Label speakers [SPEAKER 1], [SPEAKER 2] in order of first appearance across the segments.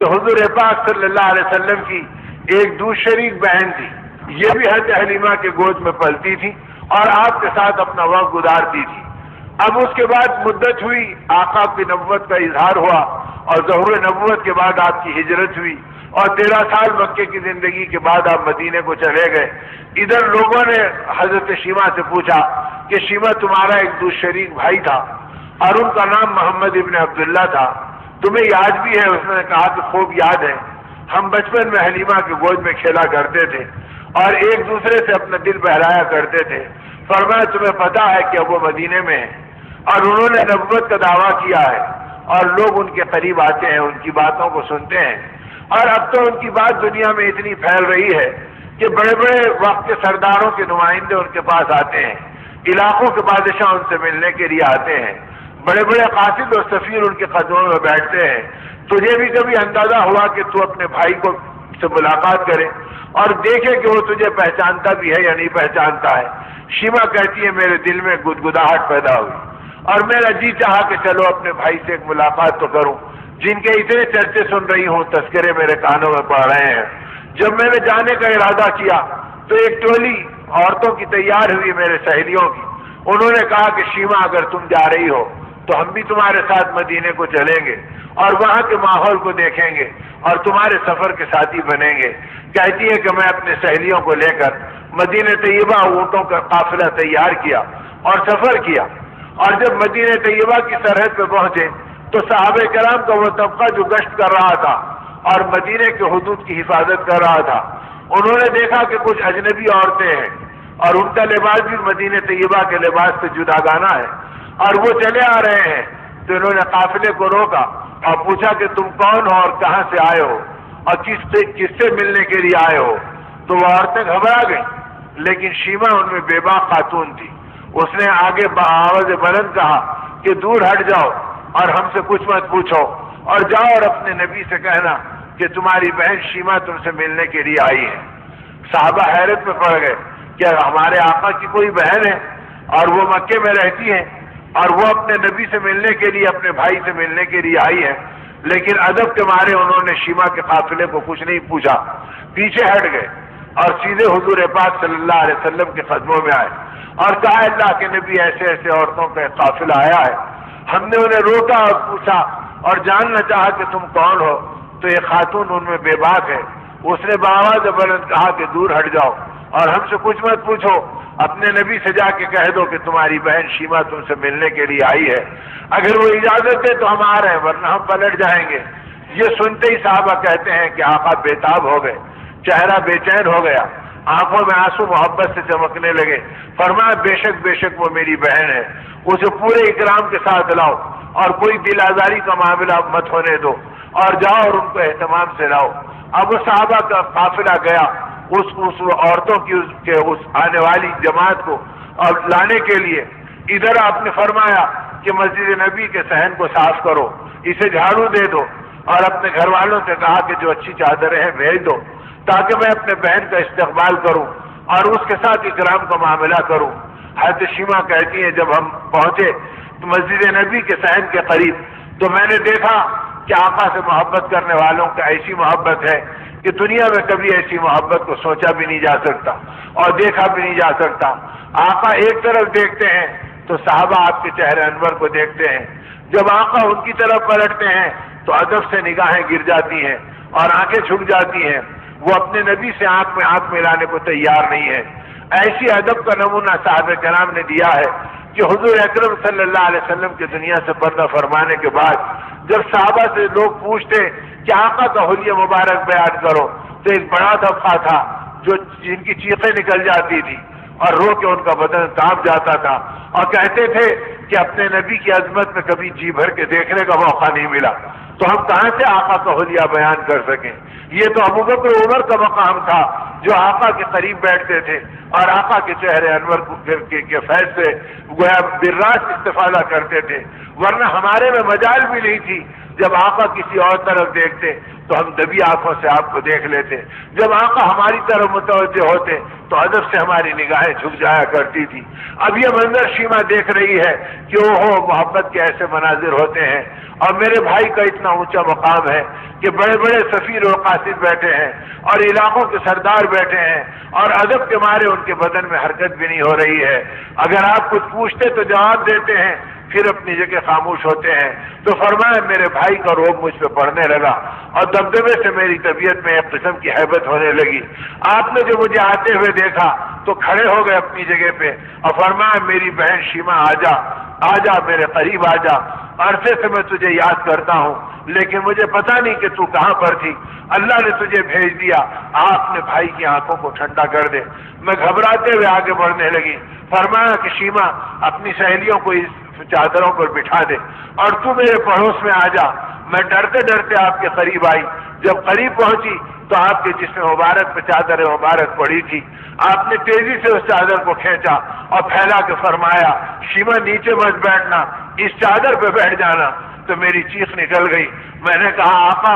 [SPEAKER 1] تو حضور پاک صلی اللہ علیہ وسلم کی ایک دوسری شریک بہن تھی، یہ بھی حضرت حلیمہ کے گود میں پلتی تھی اور آپ کے ساتھ اپنا وقت گزارتی تھی۔ اب اس کے بعد مدت ہوئی، آقا کی نبوت کا اظہار ہوا اور ظہور نبوت کے بعد آپ کی ہجرت ہوئی اور 13 سال مکے کی زندگی کے بعد آپ مدینے کو چلے گئے۔ ادھر لوگوں نے حضرت شیمہ سے پوچھا کہ شیمہ تمہارا ایک دوسرا شریک بھائی تھا اور ان کا نام محمد ابن عبداللہ تھا، تمہیں یاد بھی ہے؟ اس نے کہا کہ خوب یاد ہے، ہم بچپن میں حلیمہ کے گود میں کھیلا کرتے تھے اور ایک دوسرے سے اپنا دل بہلایا کرتے تھے۔ فرمایا تمہیں پتا ہے کہ اب وہ مدینے میں ہیں اور انہوں نے نبوت کا دعویٰ کیا ہے اور لوگ ان کے قریب آتے ہیں، ان کی باتوں کو سنتے ہیں، اور اب تو ان کی بات دنیا میں اتنی پھیل رہی ہے کہ بڑے بڑے وقت کے سرداروں کے نمائندے ان کے پاس آتے ہیں، علاقوں کے بادشاہ ان سے ملنے کے لیے آتے ہیں، بڑے بڑے قاصد اور سفیر ان کے قدموں میں بیٹھتے ہیں۔ تجھے بھی کبھی اندازہ ہوا کہ تو اپنے بھائی کو سے ملاقات کرے اور دیکھے کہ وہ تجھے پہچانتا بھی ہے یا نہیں پہچانتا ہے؟ شیمہ کہتی ہے میرے دل میں گدگداہٹ پیدا ہوئی اور میرا جی چاہا کہ چلو اپنے بھائی سے ایک ملاقات تو کروں، جن کے اتنے چرچے سن رہی ہوں، تذکرے میرے کانوں میں پڑ رہے ہیں۔ جب میں نے جانے کا ارادہ کیا تو ایک ٹولی عورتوں کی تیار ہوئی میرے سہیلیوں کی، انہوں نے کہا کہ شیمہ اگر تم جا رہی ہو تو ہم بھی تمہارے ساتھ مدینے کو چلیں گے اور وہاں کے ماحول کو دیکھیں گے اور تمہارے سفر کے ساتھی بنیں گے۔ کہتی ہے کہ میں اپنے سہیلیوں کو لے کر مدینہ طیبہ اونٹوں کا قافلہ تیار کیا اور سفر کیا، اور جب مدینہ طیبہ کی سرحد پہ پہنچے تو صحابہ کرام کا وہ طبقہ جو گشت کر رہا تھا اور مدینے کے حدود کی حفاظت کر رہا تھا، انہوں نے دیکھا کہ کچھ اجنبی عورتیں ہیں اور ان کا لباس بھی مدینہ طیبہ کے لباس سے جداگانہ ہے اور وہ چلے آ رہے ہیں۔ تو انہوں نے قافلے کو روکا اور پوچھا کہ تم کون ہو اور کہاں سے آئے ہو اور کس سے ملنے کے لیے آئے ہو؟ تو وہ عورتیں گھبرا گئیں، لیکن شیمہ ان میں بے باک خاتون تھی۔ اس نے آگے آواز بلند کہا کہ دور ہٹ جاؤ اور ہم سے کچھ مت پوچھو اور جاؤ اور اپنے نبی سے کہنا کہ تمہاری بہن شیمہ تم سے ملنے کے لیے آئی ہے۔ صحابہ حیرت میں پڑ گئے کہ ہمارے آقا کی کوئی بہن ہے اور وہ مکے میں رہتی ہے اور وہ اپنے نبی سے ملنے کے لیے، اپنے بھائی سے ملنے کے لیے آئی ہے، لیکن ادب کے مارے انہوں نے شیمہ کے قافلے کو کچھ نہیں پوچھا، پیچھے ہٹ گئے اور سیدھے حضور پاک صلی اللہ علیہ وسلم کے قدموں میں آئے اور کہا اللہ کے نبی ایسے ایسے عورتوں کا ایک قافلہ آیا ہے۔ ہم نے انہیں روکا اور پوچھا اور جاننا چاہا کہ تم کون ہو، تو یہ خاتون ان میں بے باک ہے۔ اس نے بآواز بلند کہا کہ دور ہٹ جاؤ اور ہم سے کچھ مت پوچھو، اپنے نبی سے جا کے کہہ دو کہ تمہاری بہن شیمہ تم سے ملنے کے لیے آئی ہے، اگر وہ اجازت دے تو ہم آ رہے ہیں ورنہ ہم پلٹ جائیں گے۔ یہ سنتے ہی صحابہ کہتے ہیں کہ آقا بےتاب ہو گئے، چہرہ بے چین ہو گیا، آنکھوں میں آنسو محبت سے چمکنے لگے۔ فرمایا بے شک وہ میری بہن ہے، اسے پورے اکرام کے ساتھ لاؤ اور کوئی دل آزاری کا معاملہ مت ہونے دو اور جاؤ اور ان کو اہتمام سے لاؤ۔ اب وہ صحابہ کا قافلہ گیا اس عورتوں کی اس آنے والی جماعت کو اور لانے کے لیے۔ ادھر آپ نے فرمایا کہ مسجد نبی کے صحن کو صاف کرو، اسے جھاڑو دے دو اور اپنے گھر والوں سے کہا کہ جو اچھی چادریں ہیں بھیج دو تاکہ میں اپنے بہن کا استقبال کروں اور اس کے ساتھ اکرام کا معاملہ کروں۔ حضرت شیمہ کہتی ہیں جب ہم پہنچے تو مسجد نبی کے صحن کے قریب تو میں نے دیکھا کہ آقا سے محبت کرنے والوں کا ایسی محبت ہے کہ دنیا میں کبھی ایسی محبت کو سوچا بھی نہیں جا سکتا اور دیکھا بھی نہیں جا سکتا۔ آقا ایک طرف دیکھتے ہیں تو صحابہ آپ کے چہرے انور کو دیکھتے ہیں، جب آقا ان کی طرف پلٹتے ہیں تو ادب سے نگاہیں گر جاتی ہیں اور آنکھیں جھک جاتی ہیں، وہ اپنے نبی سے آنکھ میں آنکھ ملانے کو تیار نہیں ہے۔ ایسی ادب کا نمونہ صحابہ کرام نے دیا ہے کہ حضور اکرم صلی اللہ علیہ وسلم کی دنیا سے پردہ فرمانے کے بعد جب صحابہ سے لوگ پوچھتے کہ آقا کا حلیہ مبارک بیان کرو تو ایک بڑا طبقہ تھا جن کی چیخیں نکل جاتی تھی اور رو کے ان کا بدن کانپ جاتا تھا اور کہتے تھے کہ اپنے نبی کی عظمت میں کبھی جی بھر کے دیکھنے کا موقع نہیں ملا تو ہم کہاں سے آقا کا حلیہ بیان کر سکیں۔ یہ تو ابوبکر عمر کا مقام تھا جو آقا کے قریب بیٹھتے تھے اور آقا کے چہرے انور کے فیض سے گویا براست استفادہ کرتے تھے، ورنہ ہمارے میں مجال بھی نہیں تھی۔ جب آقا کسی اور طرف دیکھتے تو ہم دبی آنکھوں سے آپ کو دیکھ لیتے، جب آقا ہماری طرف متوجہ ہوتے تو ادب سے ہماری نگاہیں جھک جایا کرتی تھی۔ اب یہ منظر شیما دیکھ رہی ہے کہ محبت کے ایسے مناظر ہوتے ہیں، اور میرے بھائی کا اتنا اونچا مقام ہے کہ بڑے بڑے سفیر و قاصد بیٹھے ہیں اور علاقوں کے سردار بیٹھے ہیں، اور ادب کے مارے ان کے بدن میں حرکت بھی نہیں ہو رہی ہے۔ اگر آپ کچھ پوچھتے تو جواب دیتے ہیں، پھر اپنی جگہ خاموش ہوتے ہیں۔ تو فرمایا میرے بھائی کا روب مجھ پہ پڑنے لگا، اور دبدبے سے میری طبیعت میں ایک قسم کی ہیبت ہونے لگی۔ آپ نے جو مجھے آتے ہوئے دیکھا تو کھڑے ہو گئے اپنی جگہ پہ، اور فرمایا میری بہن شیما آ جا میرے قریب آ جا، عرصے سے میں تجھے یاد کرتا ہوں، لیکن مجھے پتا نہیں کہ تو کہاں پر تھی، اللہ نے تجھے بھیج دیا، آپ نے بھائی کی آنکھوں کو ٹھنڈا کر دے۔ میں گھبراتے ہوئے آگے بڑھنے لگی۔ فرمایا کہ شیما اپنی سہیلیوں کو اس چادروں پر بٹھا دے اور تو میرے پڑوس میں آ جا۔ میں ڈرتے ڈرتے آپ کے قریب آئی، جب قریب پہنچی تو آپ کے جسم مبارک پہ چادر مبارک پڑی تھی۔ آپ نے تیزی سے اس چادر کو کھینچا اور پھیلا کے فرمایا شیما نیچے مت بیٹھنا، اس چادر پہ بیٹھ جانا۔ تو میری چیخ نکل گئی۔ میں نے کہا آقا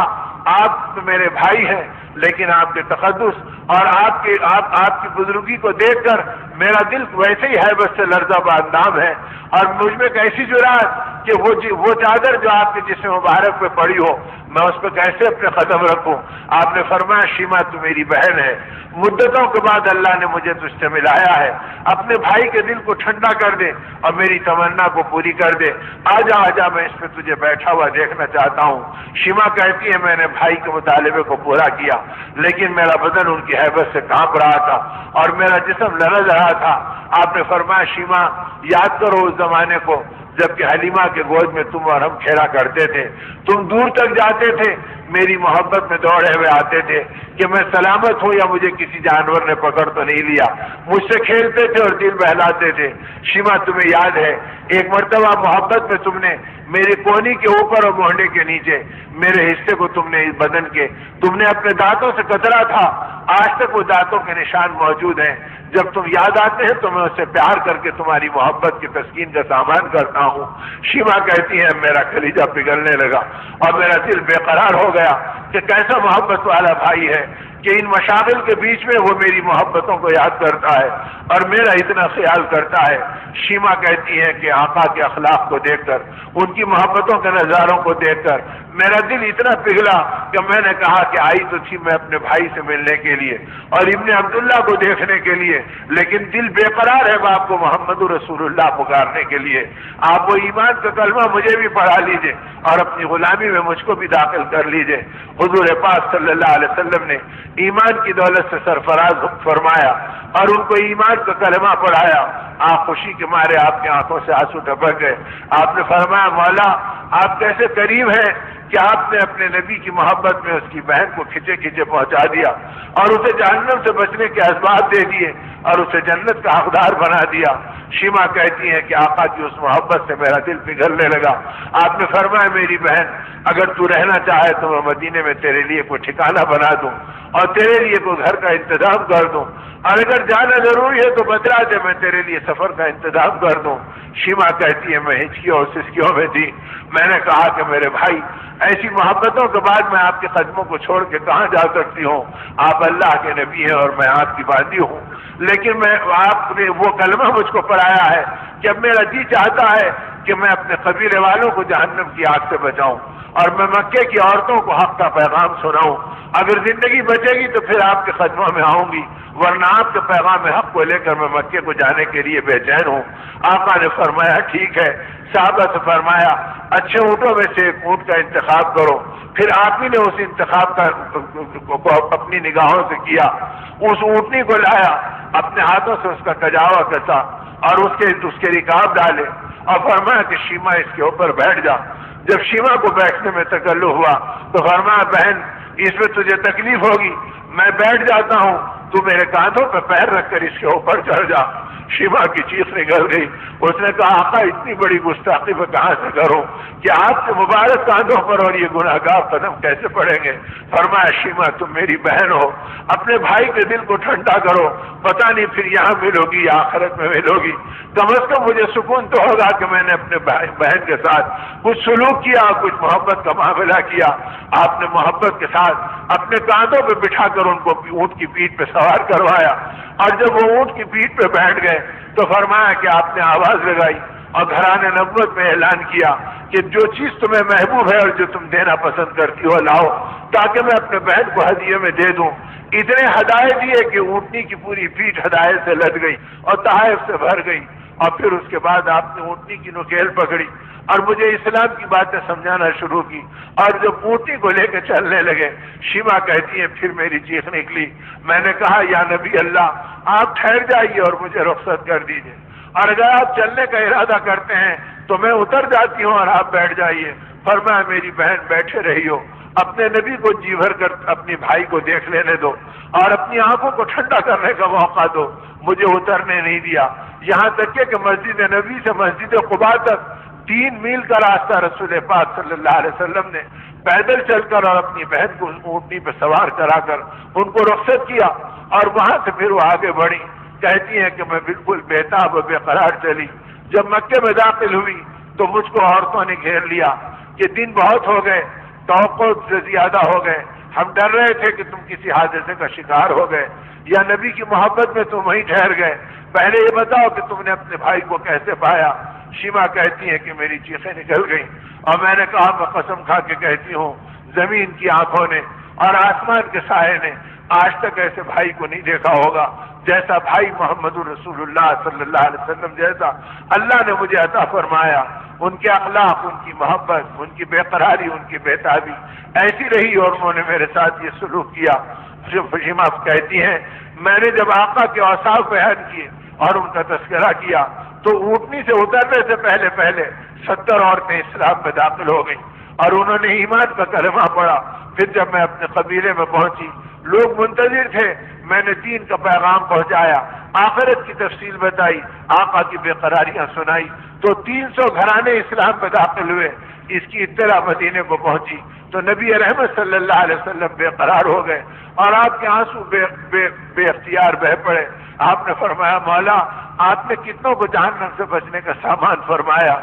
[SPEAKER 1] آپ تو میرے بھائی ہیں، لیکن آپ کے تقدس اور آپ کی بزرگی کو دیکھ کر میرا دل ویسے ہی ہیبت سے لرزہ باندام ہے، اور مجھ میں کیسی جرأت کہ وہ چادر جو آپ کے جسم مبارک پہ پڑی ہو میں اس پہ کیسے اپنے قدم رکھوں۔ آپ نے فرمایا شیما تو میری بہن ہے، مدتوں کے بعد اللہ نے مجھے تجھ سے ملایا ہے، اپنے بھائی کے دل کو ٹھنڈا کر دے اور میری تمنا کو پوری کر دے۔ آجا میں اس پہ تجھے بیٹھا ہوا دیکھنا چاہتا ہوں۔ شیما کہتی ہے میں نے بھائی کے مطالبے کو پورا کیا، لیکن میرا بدن ان کی ہیبت سے کانپ رہا تھا اور میرا جسم لرز رہا تھا۔ آپ نے فرمایا شیما یاد کرو اس زمانے کو جبکہ حلیمہ کے گود میں تم اور ہم کھیلا کرتے تھے، تم دور تک جاتے تھے، میری محبت میں دوڑے ہوئے آتے تھے کہ میں سلامت ہوں یا مجھے کسی جانور نے پکڑ تو نہیں لیا، مجھ سے کھیلتے تھے اور دل بہلاتے تھے۔ شیما تمہیں یاد ہے ایک مرتبہ محبت میں تم نے میری کونی کے اوپر اور مونڈے کے نیچے میرے حصے کو تم نے اپنے دانتوں سے کترا تھا، آج تک وہ دانتوں کے نشان موجود ہیں۔ جب تم یاد آتے ہیں تو میں اس سے پیار کر کے تمہاری محبت کی تسکین کا سامان کرتا ہوں۔ شیما کہتی ہے میرا کلیجہ پگھلنے لگا اور میرا دل بے قرار ہو گیا کہ کیسا محبت والا بھائی ہے کہ ان مشاغل کے بیچ میں وہ میری محبتوں کو یاد کرتا ہے اور میرا اتنا خیال کرتا ہے۔ شیما کہتی ہے کہ آقا کے اخلاق کو دیکھ کر، ان کی محبتوں کے نظاروں کو دیکھ کر میرا دل اتنا پگھلا کہ میں نے کہا کہ آئی تو تھی میں اپنے بھائی سے ملنے کے لیے اور ابن عبداللہ کو دیکھنے کے لیے، لیکن دل بے قرار ہے باپ کو محمد رسول اللہ پکارنے کے لیے۔ آپ وہ ایمان کا کلمہ مجھے بھی پڑھا لیجئے اور اپنی غلامی میں مجھ کو بھی داخل کر لیجئے۔ حضور پاک صلی اللہ علیہ وسلم نے ایمان کی دولت سے سرفراز فرمایا اور ان کو ایمان کا کلمہ پڑھایا۔ آپ خوشی کے مارے آپ کی آنکھوں سے آنسو ٹپک گئے۔ آپ نے فرمایا مولا آپ کیسے کریم ہیں کہ آپ نے اپنے نبی کی محبت میں اس کی بہن کو کھچے کھچے پہنچا دیا اور اسے جہنم سے بچنے کے اسباب دے دیے اور اسے جنت کا حقدار بنا دیا۔ شیما کہتی ہیں کہ آقا کی اس محبت سے میرا دل پگھلنے لگا۔ آپ نے فرمایا میری بہن اگر تو رہنا چاہے تو میں مدینے میں تیرے لیے کوئی ٹھکانہ بنا دوں اور تیرے لیے کوئی گھر کا انتظام کر دوں، اور اگر جانا ضروری ہے تو بتلا دے میں تیرے لیے سفر کا انتظام کر دوں۔ شیما کہتی ہے میں ہچکیوں اور سسکیوں میں تھی۔ میں نے کہا کہ میرے بھائی ایسی محبتوں کے بعد میں آپ کے قدموں کو چھوڑ کے کہاں جا سکتی ہوں؟ آپ اللہ کے نبی ہیں اور میں آپ کی باندھی ہوں، لیکن آپ نے وہ کلمہ مجھ کو پڑھایا ہے کہ اب میرا جی چاہتا ہے کہ میں اپنے قبیلے والوں کو جہنم کی آگ سے بچاؤں اور میں مکے کی عورتوں کو حق کا پیغام سناؤں۔ اگر زندگی بچے گی تو پھر آپ کے قدموں میں آؤں گی، ورنہ آپ کے پیغام حق کو لے کر میں مکے کو جانے کے لیے بے چین ہوں۔ آقا نے فرمایا ٹھیک ہے۔ صحابہ سے فرمایا اچھے اونٹوں میں سے ایک اونٹ کا انتخاب کرو۔ پھر آپ ہی نے اس انتخاب کو اپنی نگاہوں سے کیا، اس اونٹنی کو لایا، اپنے ہاتھوں سے اس کا کجاوا کسا اور اس کے رکاب ڈالے اور فرمایا کہ شیما اس کے اوپر بیٹھ جا۔ جب شیما کو بیٹھنے میں تکلف ہوا تو فرمایا بہن اس میں تجھے تکلیف ہوگی، میں بیٹھ جاتا ہوں، تو میرے کاندھوں پہ پیر رکھ کر اس کے اوپر چڑھ جا۔ شیما کی چیخ نکل گئی. اس نے کہا آقا اتنی بڑی گستاخی میں کہاں سے کروں کہ آپ کے مبارک کاندھوں پر اور یہ گناہگار قدم کیسے پڑیں گے. فرمایا شیما تم میری بہن ہو, اپنے بھائی کے دل کو ٹھنڈا کرو, پتہ نہیں پھر یہاں ملو گی یا آخرت میں ملو گی, کم از کم مجھے سکون تو ہوگا کہ میں نے اپنے بہن کے ساتھ کچھ سلوک کیا, کچھ محبت کا معاملہ کیا. آپ نے محبت کے ساتھ اپنے کاندھوں پہ بٹھا کر ان کو اونٹ کی پیٹھ پہ سوار کروایا, اور جب وہ اونٹ کی پیٹھ پہ بیٹھ گئے تو فرمایا کہ آپ نے آواز لگائی اور گھرانے نبوت میں اعلان کیا کہ جو چیز تمہیں محبوب ہے اور جو تم دینا پسند کرتی ہو لاؤ تاکہ میں اپنے بہن کو ہدیے میں دے دوں. اتنے ہدایت دیے کہ اونٹنی کی پوری پیٹھ ہدایت سے لد گئی اور تحائف سے بھر گئی. اور پھر اس کے بعد آپ نے اونٹنی کی نکیل پکڑی اور مجھے اسلام کی باتیں سمجھانا شروع کی, اور جب اونٹنی کو لے کے چلنے لگے شیما کہتی ہیں پھر میری چیخ نکلی. میں نے کہا یا نبی اللہ آپ ٹھہر جائیے اور مجھے رخصت کر دیجیے, اور اگر آپ چلنے کا ارادہ کرتے ہیں تو میں اتر جاتی ہوں اور آپ بیٹھ جائیے. فرمایا میری بہن بیٹھے رہی ہو, اپنے نبی کو جی بھر کر اپنی بھائی کو دیکھ لینے دو اور اپنی آنکھوں کو ٹھنڈا کرنے کا موقع دو. مجھے اترنے نہیں دیا, یہاں تک کہ مسجد نبی سے مسجد قباء تک 3 میل کا راستہ رسول پاک صلی اللہ علیہ وسلم نے پیدل چل کر اور اپنی بہن کو اونٹنی پہ سوار کرا کر ان کو رخصت کیا, اور وہاں سے پھر وہ آگے بڑھی. کہتی ہیں کہ میں بالکل بےتاب و بے قرار چلی. جب مکے میں داخل ہوئی تو مجھ کو عورتوں نے گھیر لیا کہ دن بہت ہو گئے, توقع سے زیادہ ہو گئے, ہم ڈر رہے تھے کہ تم کسی حادثے کا شکار ہو گئے یا نبی کی محبت میں تم وہیں ٹھہر گئے, پہلے یہ بتاؤ کہ تم نے اپنے بھائی کو کیسے پایا. شیما کہتی ہے کہ میری چیخیں نکل گئیں اور میں نے کہا میں قسم کھا کے کہتی ہوں زمین کی آنکھوں نے اور آسمان کے سائے نے آج تک ایسے بھائی کو نہیں دیکھا ہوگا جیسا بھائی محمد رسول اللہ صلی اللہ علیہ وسلم جیسا اللہ نے مجھے عطا فرمایا. ان کے اخلاق, ان کی محبت, ان کی بے قراری, ان کی بےتابی ایسی رہی اور انہوں نے میرے ساتھ یہ سلوک کیا. شیما کہتی ہیں میں نے جب آقا کے اوصاف بیان کیے اور ان کا تذکرہ کیا تو اونٹنی سے اترنے سے پہلے 70 عورتیں اسلام میں داخل ہو گئیں اور انہوں نے ایمان کا کلمہ پڑھا. پھر جب میں اپنے قبیلے میں پہنچی لوگ منتظر تھے, میں نے دین کا پیغام پہنچایا, آخرت کی تفصیل بتائی, آقا کی بے قراریاں سنائی تو 300 گھرانے اسلام میں داخل ہوئے. اس کی اطلاع مدینے کو پہنچی تو نبی رحمت صلی اللہ علیہ وسلم بے قرار ہو گئے اور آپ کے آنسو بے اختیار بہہ پڑے. آپ نے فرمایا مولا آپ نے کتنوں کو جہنم سے بچنے کا سامان فرمایا,